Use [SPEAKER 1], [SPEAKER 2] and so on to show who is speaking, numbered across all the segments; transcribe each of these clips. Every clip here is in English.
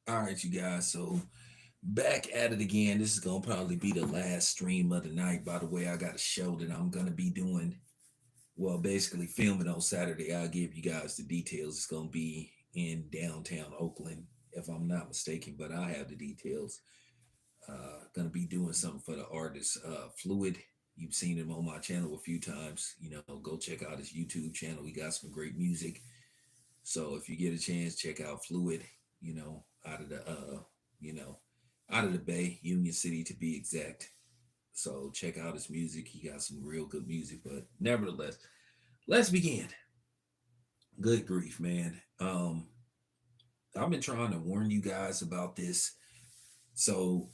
[SPEAKER 1] All right, you guys. So back at it again. This is gonna probably be the last stream of the night. By the way, I got a show that I'm gonna be doing. Well, basically filming on Saturday. I'll give you guys the details. It's gonna be in downtown Oakland, if I'm not mistaken. But I have the details. Gonna be doing something for the artist Fluid. You've seen him on my channel a few times. Go check out his YouTube channel. He got some great music. So if you get a chance, check out Fluid. Out of the you know, out of the Bay, Union City to be exact. So check out his music. He got some real good music. But nevertheless, let's begin. Good grief, man. I've been trying to warn you guys about this. So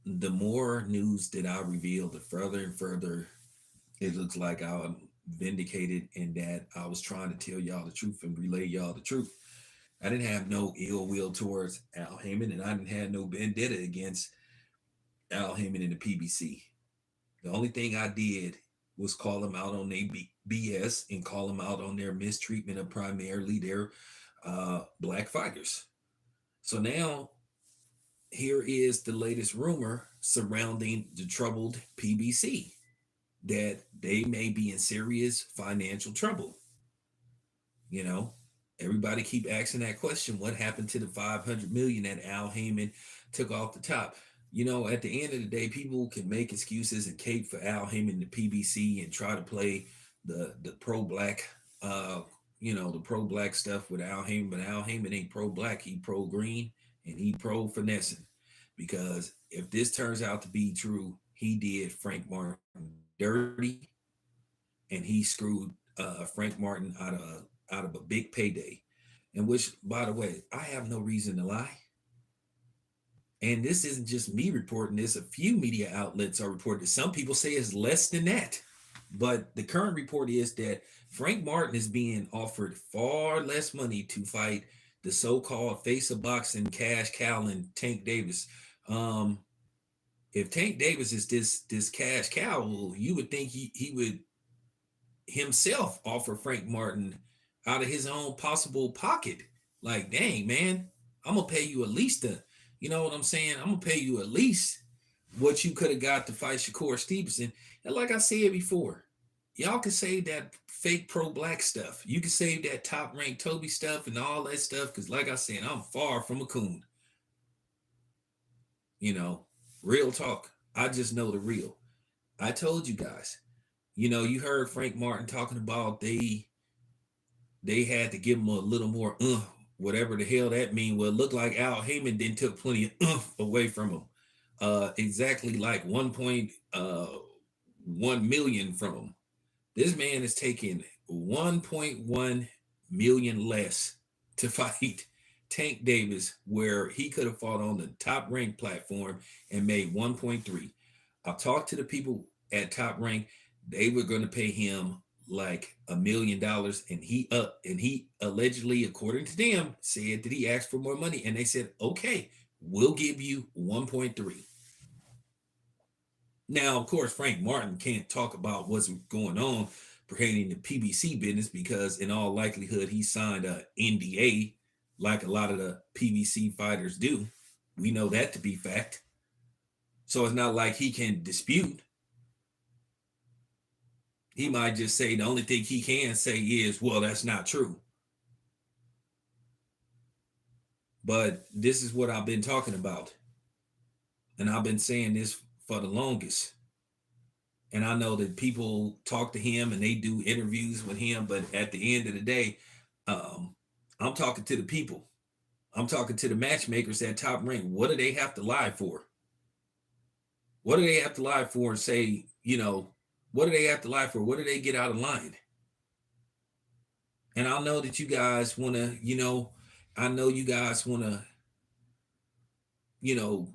[SPEAKER 1] the more news that I reveal, the further and further it looks like I'm vindicated in that I was trying to tell y'all the truth and relay y'all the truth. I didn't have no ill will towards Al Heyman, and I didn't have no vendetta against Al Heyman and the PBC. The only thing I did was call them out on their BS and call them out on their mistreatment of primarily their black fighters. So now here is the latest rumor surrounding the troubled PBC that they may be in serious financial trouble. You know, everybody keep asking that question: what happened to the 500 million that Al Heyman took off the top? At the end of the day, people can make excuses and cape for Al Heyman, the PBC, and try to play the pro black, the pro black stuff with Al Heyman. But Al Heyman ain't pro black; he pro green and he pro finessing. Because if this turns out to be true, he did Frank Martin dirty, and he screwed Frank Martin out of a big payday. And which, by the way, I have no reason to lie. And this isn't just me reporting this. A few media outlets are reporting. Some people say it's less than that. But the current report is that Frank Martin is being offered far less money to fight the so-called face of boxing cash cow and Tank Davis. Um, if Tank Davis is this cash cow, well, you would think he would himself offer Frank Martin out of his own possible pocket. Like, dang, man, I'm gonna pay you at least you know what I'm saying? I'm gonna pay you at least what you could have got to fight Shakur Stevenson. And like I said before, y'all can save that fake pro black stuff. You can save that top ranked Toby stuff and all that stuff. Cause like I said, I'm far from a coon. You know, real talk. I just know the real. I told you guys. You heard Frank Martin talking about they had to give him a little more whatever the hell that mean. Well, it looked like Al Heyman then took plenty of away from him. Exactly like 1.1 million from him. This man is taking 1.1 million less to fight Tank Davis, where he could have fought on the top ranked platform and made 1.3. I talked to the people at Top Rank. They were going to pay him like $1 million, and he allegedly, according to them, said that he asked for more money, and they said, okay, we'll give you 1.3. Now, of course, Frank Martin can't talk about what's going on pertaining to PBC business because, in all likelihood, he signed a NDA like a lot of the PBC fighters do. We know that to be fact. So it's not like he can dispute. He might just say the only thing he can say is, well, that's not true. But this is what I've been talking about. And I've been saying this for the longest. And I know that people talk to him and they do interviews with him, but at the end of the day, um, I'm talking to the people. I'm talking to the matchmakers at Top Rank. What do they have to lie for? What do they have to lie for and say, what do they have to lie for? What do they get out of line? And I know that you guys want to, I know you guys want to,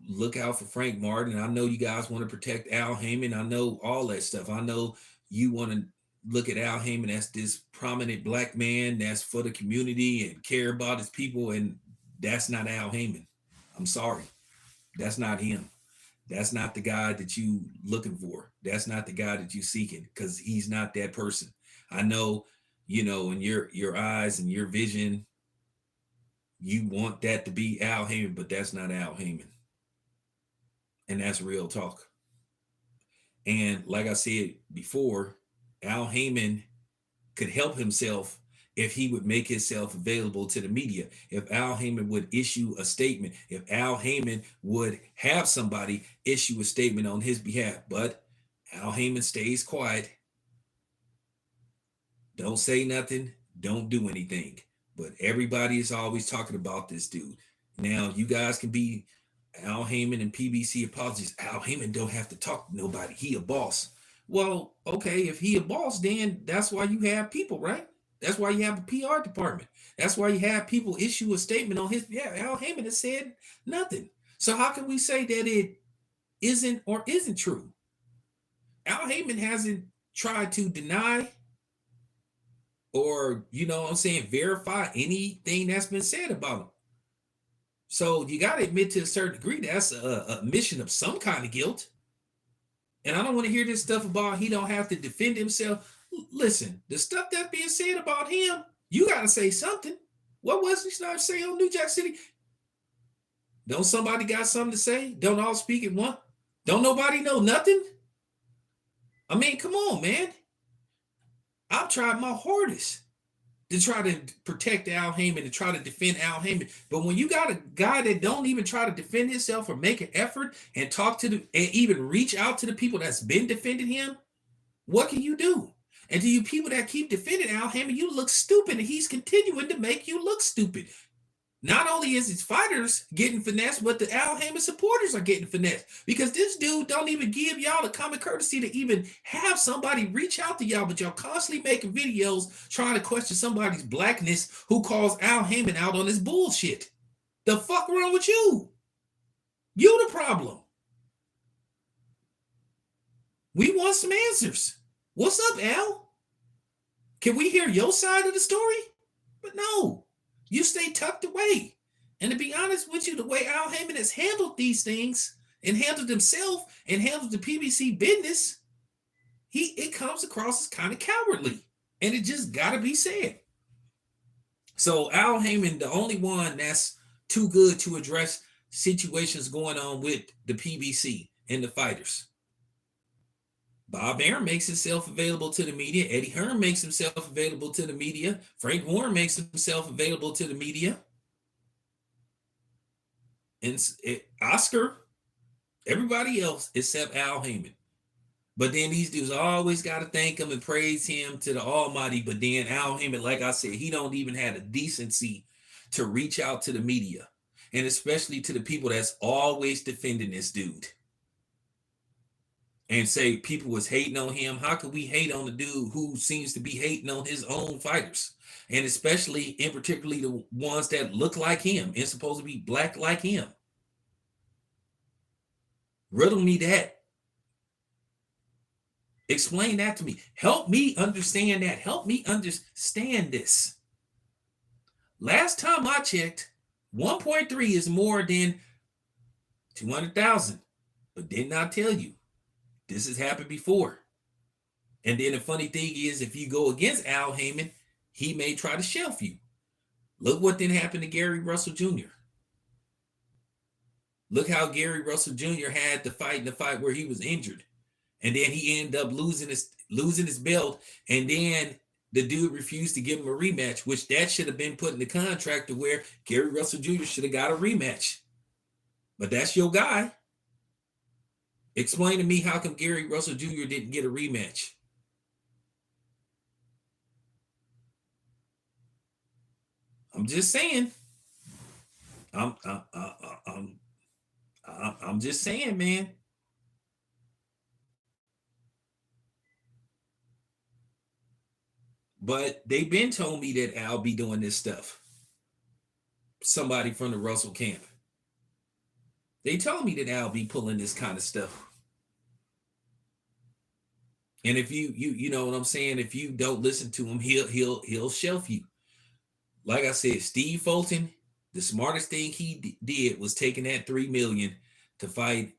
[SPEAKER 1] look out for Frank Martin. I know you guys want to protect Al Heyman. I know all that stuff. I know you want to look at Al Heyman as this prominent black man that's for the community and care about his people. And that's not Al Heyman. I'm sorry. That's not him. That's not the guy that you looking for. That's not the guy that you seeking because he's not that person. I know, in your eyes and your vision, You want that to be Al Haymon, but that's not Al Haymon. And that's real talk. And like I said before, Al Haymon could help himself if he would make himself available to the media. If Al Haymon would issue a statement, if Al Haymon would have somebody issue a statement on his behalf. But Al Haymon stays quiet. Don't say nothing. Don't do anything. But everybody is always talking about this dude. Now, you guys can be Al Haymon and PBC apologies. Al Haymon don't have to talk to nobody. He a boss. Well, okay, if he a boss, then that's why you have people, right? That's why you have a PR department. That's why you have people issue a statement on his behalf. Al Haymon has said nothing. So how can we say that it isn't or isn't true? Al Haymon hasn't tried to deny or, verify anything that's been said about him. So you got to admit to a certain degree that's a admission of some kind of guilt. And I don't want to hear this stuff about he don't have to defend himself. Listen, the stuff that's being said about him, you got to say something. What Wesley Snipes say on New Jack City? Don't somebody got something to say? Don't all speak at once? Don't nobody know nothing? I mean, come on, man. I've tried my hardest to try to protect Al Haymon, to try to defend Al Haymon. But when you got a guy that don't even try to defend himself or make an effort and talk to and even reach out to the people that's been defending him, what can you do? And to you people that keep defending Al Haymon, you look stupid, and he's continuing to make you look stupid. Not only is his fighters getting finessed, but the Al Haymon supporters are getting finessed because this dude don't even give y'all the common courtesy to even have somebody reach out to y'all, but y'all constantly making videos trying to question somebody's blackness who calls Al Haymon out on his bullshit. The fuck wrong with you? You the problem. We want some answers. What's up, Al? Can we hear your side of the story? But no. You stay tucked away. And to be honest with you, the way Al Haymon has handled these things and handled himself and handled the PBC business, it comes across as kind of cowardly. And it just got to be said. So Al Haymon, the only one that's too good to address situations going on with the PBC and the fighters. Bob Arum makes himself available to the media. Eddie Hearn makes himself available to the media. Frank Warren makes himself available to the media. And Oscar, everybody else except Al Haymon. But then these dudes always got to thank him and praise him to the Almighty. But then Al Haymon, like I said, he don't even have the decency to reach out to the media. And especially to the people that's always defending this dude. And say people was hating on him. How could we hate on the dude who seems to be hating on his own fighters? And especially in particularly the ones that look like him and supposed to be black like him. Riddle me that. Explain that to me. Help me understand that. Help me understand this. Last time I checked, 1.3 is more than 200,000. But didn't I tell you? This has happened before. And then the funny thing is, if you go against Al Haymon, he may try to shelf you. Look what then happened to Gary Russell Jr. Look how Gary Russell Jr. had to fight in the fight where he was injured. And then he ended up losing his belt. And then the dude refused to give him a rematch, which that should have been put in the contract to where Gary Russell Jr. should have got a rematch. But that's your guy. Explain to me how come Gary Russell Jr. didn't get a rematch? I'm just saying. I'm just saying, man. But they've been told me that I'll be doing this stuff. Somebody from the Russell camp. They told me that I'll be pulling this kind of stuff. And if you know what I'm saying, if you don't listen to him, he'll shelf you. Like I said, Steve Fulton, the smartest thing he did was taking that $3 million to fight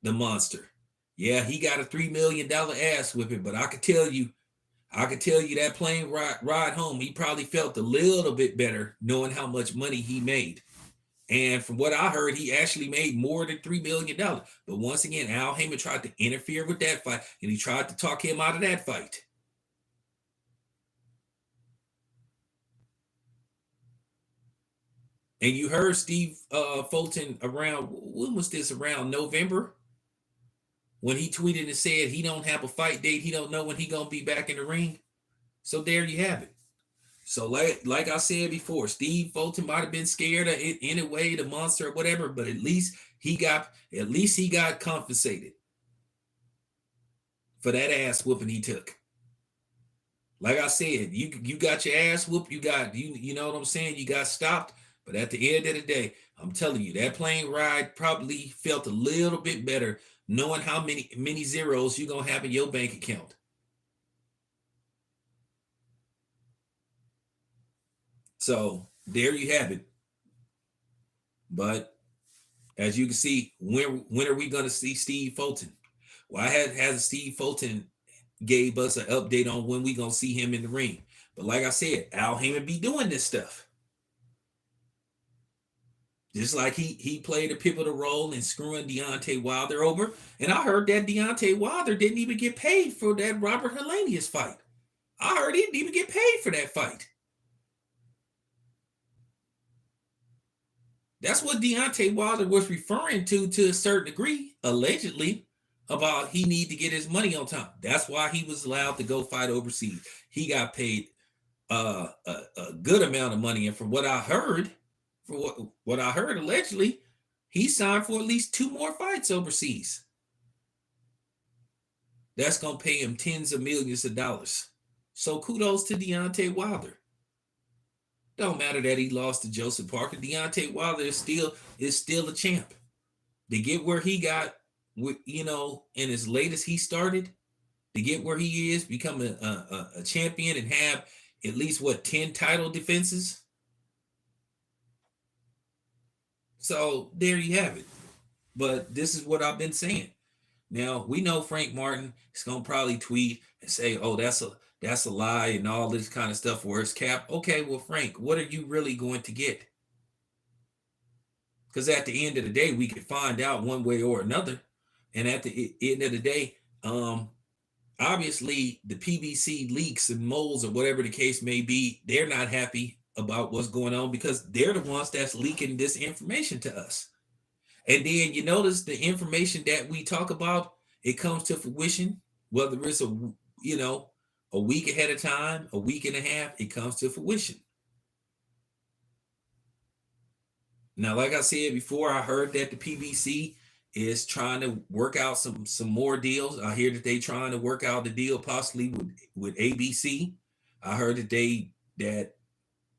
[SPEAKER 1] the monster. Yeah, he got a $3 million ass whipping, but I could tell you, I can tell you that plane ride home, he probably felt a little bit better knowing how much money he made. And from what I heard, he actually made more than $3 million. But once again, Al Haymon tried to interfere with that fight, and he tried to talk him out of that fight. And you heard Steve Fulton around, when was this, around November, when he tweeted and said he don't have a fight date, he don't know when he gonna be back in the ring. So there you have it. So like I said before, Steve Fulton might have been scared of it in a way, the monster or whatever, but at least he got compensated for that ass whooping he took. Like I said, you got your ass whooped, you know what I'm saying? You got stopped, but at the end of the day, I'm telling you, that plane ride probably felt a little bit better knowing how many zeros you're gonna have in your bank account. So there you have it. But as you can see, when are we gonna see Steve Fulton? Well, I had Steve Fulton gave us an update on when we gonna see him in the ring. But like I said, Al Haymon be doing this stuff. Just like he played a pivotal role in screwing Deontay Wilder over. And I heard that Deontay Wilder didn't even get paid for that Robert Helenius fight. I heard he didn't even get paid for that fight. That's what Deontay Wilder was referring to a certain degree, allegedly, about he need to get his money on time. That's why he was allowed to go fight overseas. He got paid a good amount of money, and from what I heard, allegedly, he signed for at least 2 more fights overseas. That's gonna pay him tens of millions of dollars. So kudos to Deontay Wilder. Don't matter that he lost to Joseph Parker. Deontay Wilder is still a champ. To get where he got, in as late as he started, to get where he is, become a champion and have at least 10 title defenses. So there you have it. But this is what I've been saying. Now we know Frank Martin is gonna probably tweet and say, "Oh, that's a lie," and all this kind of stuff. Where it's cap. Okay, well, Frank, what are you really going to get? Because at the end of the day, we can find out one way or another. And at the end of the day, obviously the PBC leaks and moles or whatever the case may be, they're not happy about what's going on because they're the ones that's leaking this information to us. And then you notice the information that we talk about, it comes to fruition, whether it's a week ahead of time, a week and a half, it comes to fruition. Now, like I said before, I heard that the PBC is trying to work out some more deals. I hear that they trying to work out the deal possibly with ABC. I heard that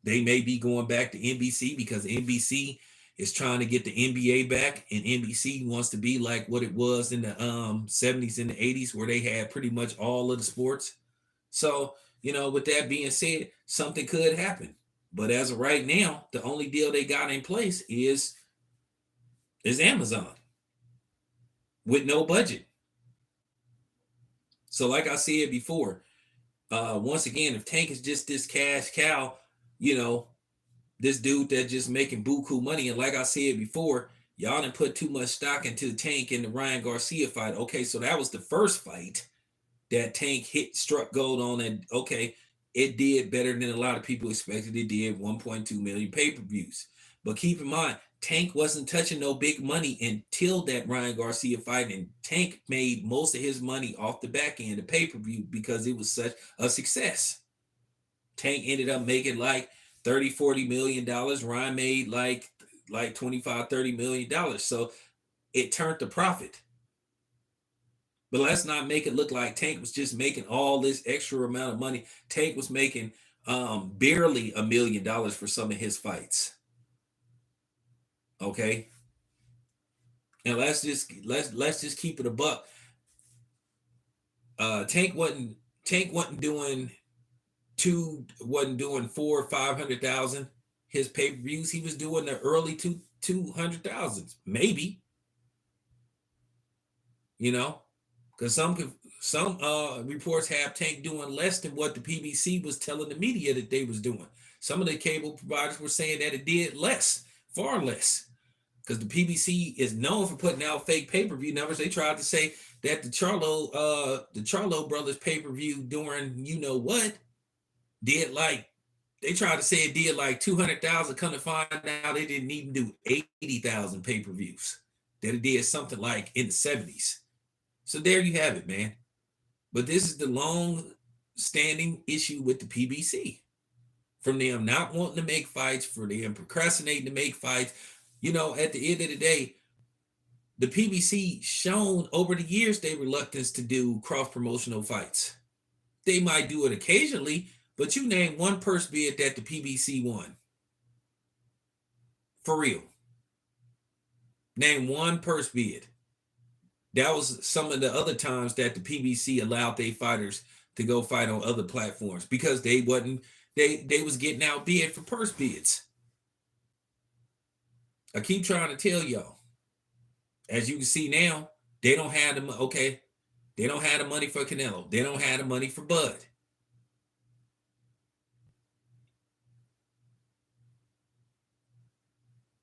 [SPEAKER 1] they may be going back to NBC because NBC is trying to get the NBA back, and NBC wants to be like what it was in the 70s and the 80s, where they had pretty much all of the sports. So, with that being said, something could happen. But as of right now, the only deal they got in place is Amazon with no budget. So, like I said before, once again, if Tank is just this cash cow, you know, this dude that just making buku money, and like I said before, y'all didn't put too much stock into Tank in the Ryan Garcia fight. Okay, so that was the first fight that Tank struck gold on, and okay, it did better than a lot of people expected. It did 1.2 million pay-per-views. But keep in mind, Tank wasn't touching no big money until that Ryan Garcia fight, and Tank made most of his money off the back end of pay-per-view because it was such a success. Tank ended up making like 30-40 million dollars. Ryan made like 25-30 million dollars. So it turned to profit. But let's not make it look like Tank was just making all this extra amount of money. Tank was making barely $1 million for some of his fights. Okay. And let's just keep it a buck. Tank wasn't doing 400 or 500,000 his pay-per-views. He was doing the early 200,000s, maybe. Because Some reports have Tank doing less than what the PBC was telling the media that they was doing. Some of the cable providers were saying that it did less, far less, because the PBC is known for putting out fake pay-per-view numbers. They tried to say that the Charlo brothers pay-per-view during you know what did like they tried to say it did like 200,000. Come to find out, they didn't even do 80,000 pay-per-views. That it did something like in the 70s. So there you have it, man. But this is the long-standing issue with the PBC. From them not wanting to make fights, for them procrastinating to make fights. You know, at the end of the day, the PBC shown over the years their reluctance to do cross-promotional fights. They might do it occasionally, but you name one purse bid that the PBC won. For real. Name one purse bid. That was some of the other times that the PBC allowed their fighters to go fight on other platforms because they was getting outbid for purse bids. I keep trying to tell y'all. As you can see now, they don't have the okay. They don't have the money for Canelo. They don't have the money for Bud.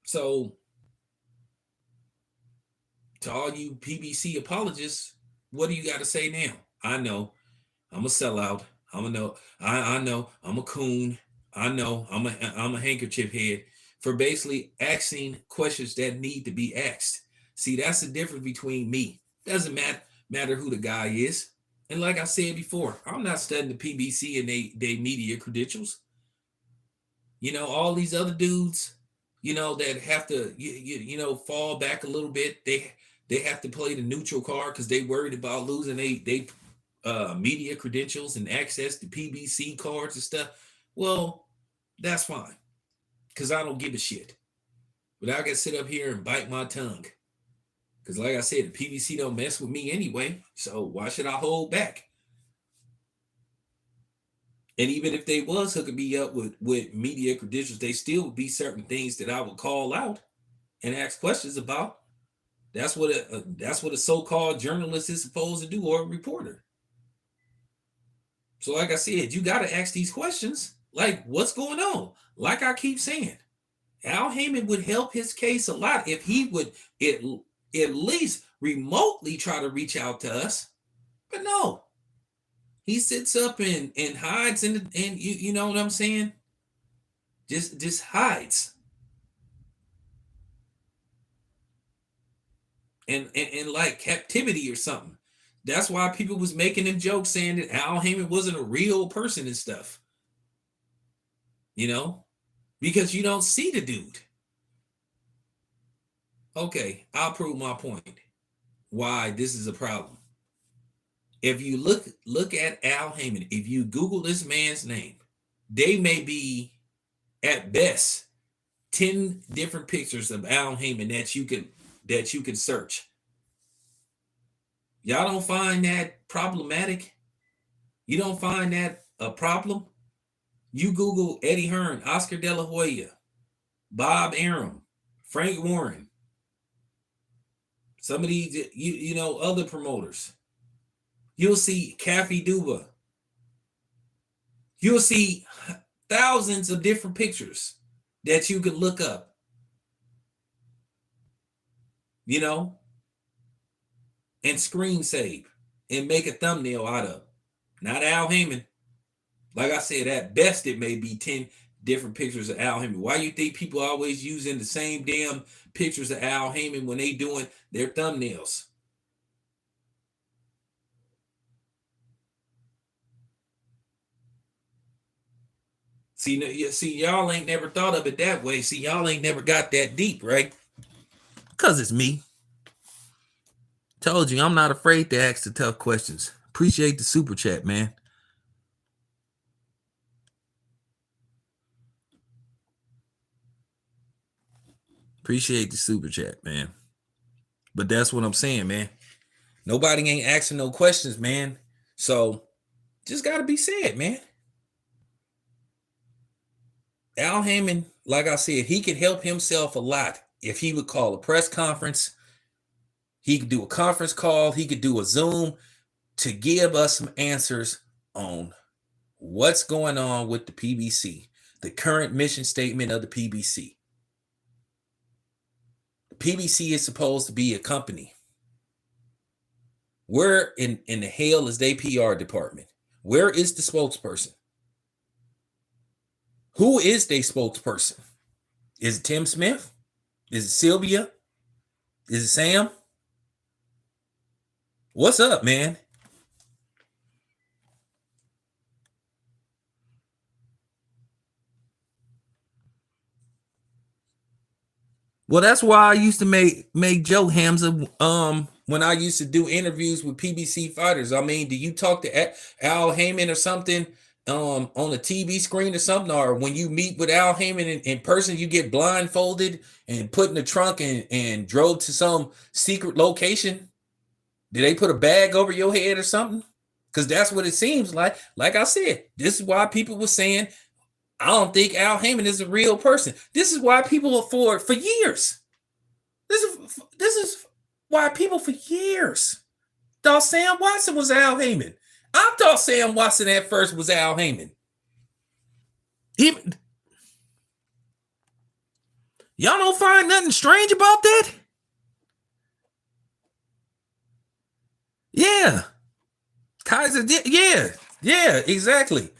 [SPEAKER 1] So, to all you PBC apologists, what do you got to say now? I know I'm a sellout. I know I'm a coon. I know I'm a handkerchief head for basically asking questions that need to be asked. See, that's the difference between me. Doesn't matter who the guy is. And like I said before, I'm not studying the PBC and they media credentials. You know, all these other dudes, you know, that have to you know fall back a little bit. They have to play the neutral card because they worried about losing they media credentials and access to PBC cards and stuff. Well, that's fine because I don't give a shit. But I can sit up here and bite my tongue because, like I said, the PBC don't mess with me anyway. So why should I hold back? And even if they was hooking me up with media credentials, they still would be certain things that I would call out and ask questions about. That's what a so-called journalist is supposed to do, or a reporter. So, like I said, you got to ask these questions. Like, what's going on? Like I keep saying, Al Haymon would help his case a lot if he would at least remotely try to reach out to us. But no, he sits up and hides and you know what I'm saying? Just hides. And like captivity or something. That's why people was making them jokes saying that Al Haymon wasn't a real person and stuff. You know? Because you don't see the dude. Okay, I'll prove my point. Why this is a problem. If you look at Al Haymon, if you Google this man's name, they may be at best 10 different pictures of Al Haymon that you can search. Y'all don't find that problematic? You don't find that a problem? You Google Eddie Hearn, Oscar De La Hoya, Bob Arum, Frank Warren, some of these you know other promoters. You'll see Kathy Duba. You'll see thousands of different pictures that you can look up. You know, and screen save and make a thumbnail out of. Not Al Haymon. Like I said, at best it may be 10 different pictures of Al Haymon. Why you think people always using the same damn pictures of Al Haymon when they doing their thumbnails? See, y'all ain't never thought of it that way. See, y'all ain't never got that deep, right? Because it's me. Told you, I'm not afraid to ask the tough questions. Appreciate the super chat, man. Appreciate the super chat, man. But that's what I'm saying, man. Nobody ain't asking no questions, man. So just gotta be said, man. Al Haymon, like I said, he could help himself a lot if he would call a press conference. He could do a conference call. He could do a Zoom. to give us some answers on what's going on with the PBC, the current mission statement of the PBC. The PBC is supposed to be a company. Where in the hell is their PR department? Where is the spokesperson? Who is their spokesperson? Is it Tim Smith? Is it Sylvia? Is it Sam? What's up, man? Well, that's why I used to make Joe Hamza when I used to do interviews with PBC fighters. I mean, do you talk to Al Haymon or something on a TV screen or something? Or when you meet with Al Haymon in person, you get blindfolded and put in the trunk and drove to some secret location? Did they put a bag over your head or something? Because that's what it seems like. Like I said, this is why people were saying, I don't think Al Haymon is a real person. This is why people for years. This is why people for years thought Sam Watson was Al Haymon. I thought Sam Watson at first was Al Haymon. Y'all don't find nothing strange about that? Yeah. Kaiser did. Yeah, exactly.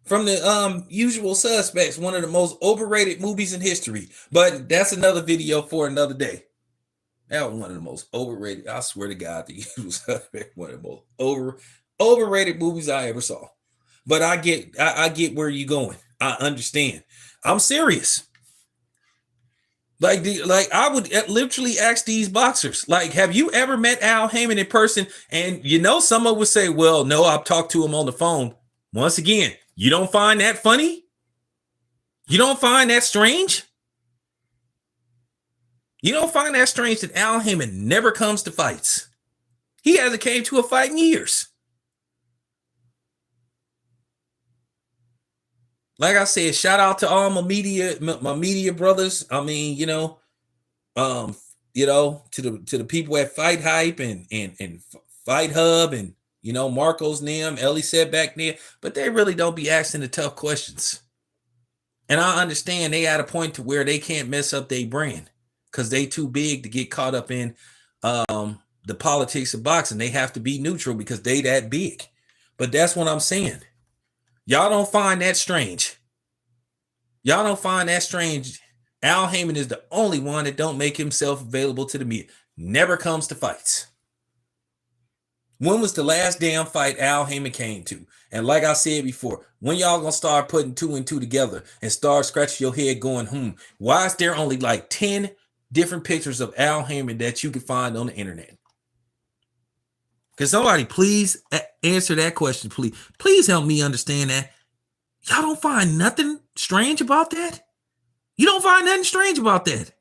[SPEAKER 1] From the Usual Suspects, one of the most overrated movies in history. But that's another video for another day. That was one of the most overrated. I swear to God, the Usual Suspects, one of the most overrated movies I ever saw. But I get where you're going. I understand. I'm serious. Like I would literally ask these boxers, like, have you ever met Al Haymon in person? And someone would say, well, no, I've talked to him on the phone. Once again, you don't find that funny? You don't find that strange? You don't find that strange that Al Haymon never comes to fights? He hasn't came to a fight in years. Like I said, shout out to all my media brothers. I mean, to the people at Fight Hype and Fight Hub and Marco's them, Ellie said back there, but they really don't be asking the tough questions. And I understand they at a point to where they can't mess up their brand because they too big to get caught up in the politics of boxing. They have to be neutral because they that big. But that's what I'm saying. Y'all don't find that strange. Y'all don't find that strange. Al Haymon is the only one that don't make himself available to the media. Never comes to fights. When was the last damn fight Al Haymon came to? And like I said before, when y'all gonna start putting 2 and 2 together and start scratching your head going, why is there only like 10 different pictures of Al Haymon that you can find on the internet? Can somebody please answer that question, please? Please help me understand that. Y'all don't find nothing strange about that? You don't find nothing strange about that?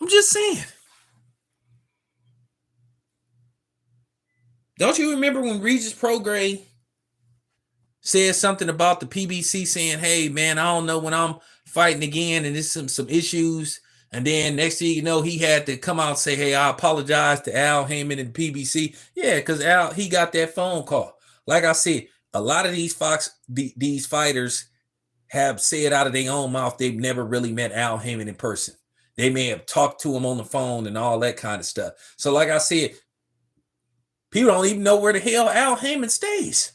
[SPEAKER 1] I'm just saying. Don't you remember when Regis Prograis said something about the PBC saying, hey, man, I don't know when I'm fighting again and there's some issues. And then next thing you know, he had to come out and say, hey, I apologize to Al Haymon and PBC. Yeah, because Al, he got that phone call. Like I said, a lot of these fighters have said out of their own mouth they've never really met Al Haymon in person. They may have talked to him on the phone and all that kind of stuff. So like I said, people don't even know where the hell Al Haymon stays.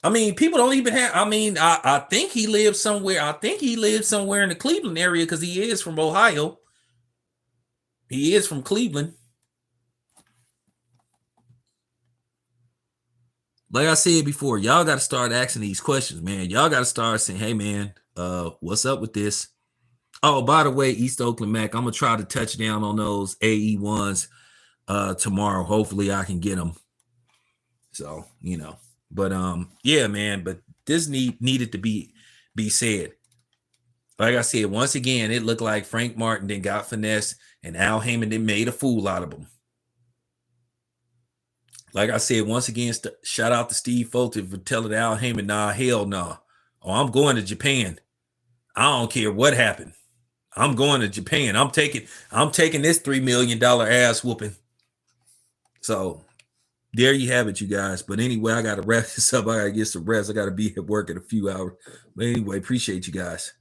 [SPEAKER 1] I mean, people don't even have, I think he lives somewhere. I think he lives somewhere in the Cleveland area because he is from Ohio. He is from Cleveland. Like I said before, y'all got to start asking these questions, man. Y'all got to start saying, hey, man, what's up with this? Oh, by the way, East Oakland Mac, I'm going to try to touch down on those AE1s tomorrow. Hopefully I can get them. So, but yeah, man, but this needed to be said. Like I said, once again, it looked like Frank Martin then got finessed and Al Haymon then made a fool out of him. Like I said, once again, shout out to Steve Fulton for telling Al Haymon, nah, hell nah. Oh, I'm going to Japan. I don't care what happened. I'm going to Japan. I'm taking this $3 million ass whooping. So there you have it, you guys. But anyway, I gotta wrap this up. I gotta get some rest. I gotta be at work in a few hours. But anyway, appreciate you guys.